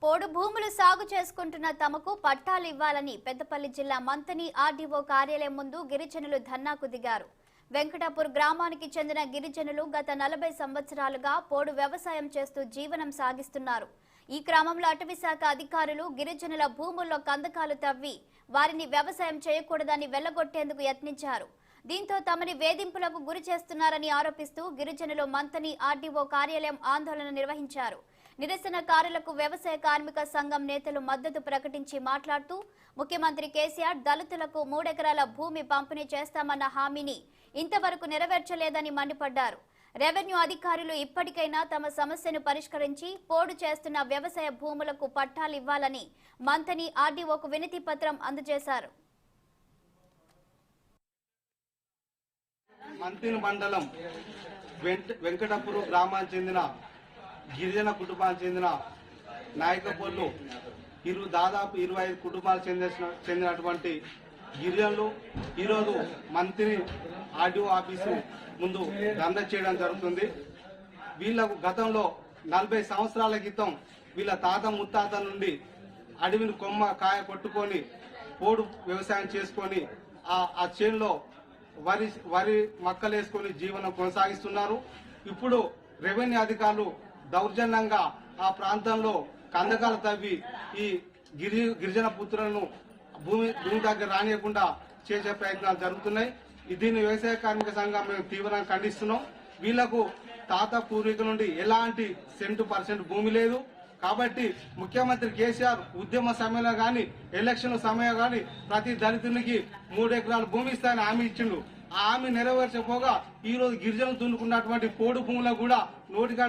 పోడు భూములు సాగు చేసుకుంటున్న తమకు పట్టాలు ఇవ్వాలని పెద్దపల్లి జిల్లా మంతని ఆర్డీఓ కార్యాలయం ముందు గిరిజనులు ధర్నాకు దిగారు. వెంకటాపూర్ గ్రామానికి చెందిన గిరిజనులు గత 40 సంవత్సరాలుగా పోడు వ్యవసాయం చేస్తూ జీవనం సాగిస్తున్నారు. ఈ క్రమంలో అటవీశాఖ అధికారులు గిరిజనుల భూముల్లో కందకాలు తవ్వి వారిని వ్యవసాయం చేయకూడదని వెళ్లగొట్టేందుకు యత్నించారు. దీంతో తమని వేధింపులకు గురి చేస్తున్నారని ఆరోపిస్తూ గిరిజనులు మంతని ఆర్డీఓ కార్యాలయం ఆందోళన నిర్వహించారు. నిరసనకారులకు వ్యవసాయ కార్మిక సంఘం నేతలు మద్దతు ప్రకటించి మాట్లాడుతూ ముఖ్యమంత్రి కేసీఆర్ దళితులకు 3 ఎకరాల భూమి పంపిణీ చేస్తామన్న హామీని ఇంతవరకు నెరవేర్చలేదని మండిపడ్డారు. రెవెన్యూ అధికారులు ఇప్పటికైనా తమ సమస్యను పరిష్కరించి పోడు చేస్తున్న వ్యవసాయ భూములకు పట్టాలు ఇవ్వాలని మంతని ఆర్డీఓకు వినతి పత్రం అందజేశారు. మంతిని మండలం వెంకటపురం గ్రామానికి చెందిన గిరిజన కుటుంబానికి చెందిన నాయకపోళ్ళు దాదాపు 25 కుటుంబాలకు చెందినటువంటి గిరిజనులు ఈరోజు మంత్రి ఆర్డీఓ ఆఫీసు ముందు దండ చేయడం జరుగుతుంది. వీళ్లకు గతంలో 40 సంవత్సరాల క్రితం వీళ్ళ తాత ముత్తాత నుండి అడవిని కొమ్మ కాయ కొట్టుకొని పోడు వ్యవసాయం చేసుకొని ఆ చేనులో వరి మక్కలేసుకొని జీవనం కొనసాగిస్తున్నారు. ఇప్పుడు రెవెన్యూ అధికారులు దౌర్జన్యంగా ఆ ప్రాంతంలో కందకాలు తవ్వి ఈ గిరిజన పుత్రులను భూమి దగ్గర రానియకుండా చేసే ప్రయత్నాలు జరుగుతున్నాయి. దీన్ని వ్యవసాయ కార్మిక సంఘం మేము తీవ్రంగా ఖండిస్తున్నాం. వీళ్లకు తాత పూర్వీకుల నుండి ఎలాంటి % భూమి లేదు. కాబట్టి ముఖ్యమంత్రి కేసీఆర్ ఉద్యమ సమయంలో గాని ఎలక్షన్ సమయంలో గాని ప్రతి దళితునికి 3 ఎకరాల భూమి ఇస్తానని హామీ ఇచ్చిండు. ఆ హామీ నెరవేర్చకపోగా ఈ రోజు గిరిజనులు దున్నుకున్నటువంటి పోడు భూములకు కూడా నోటిగా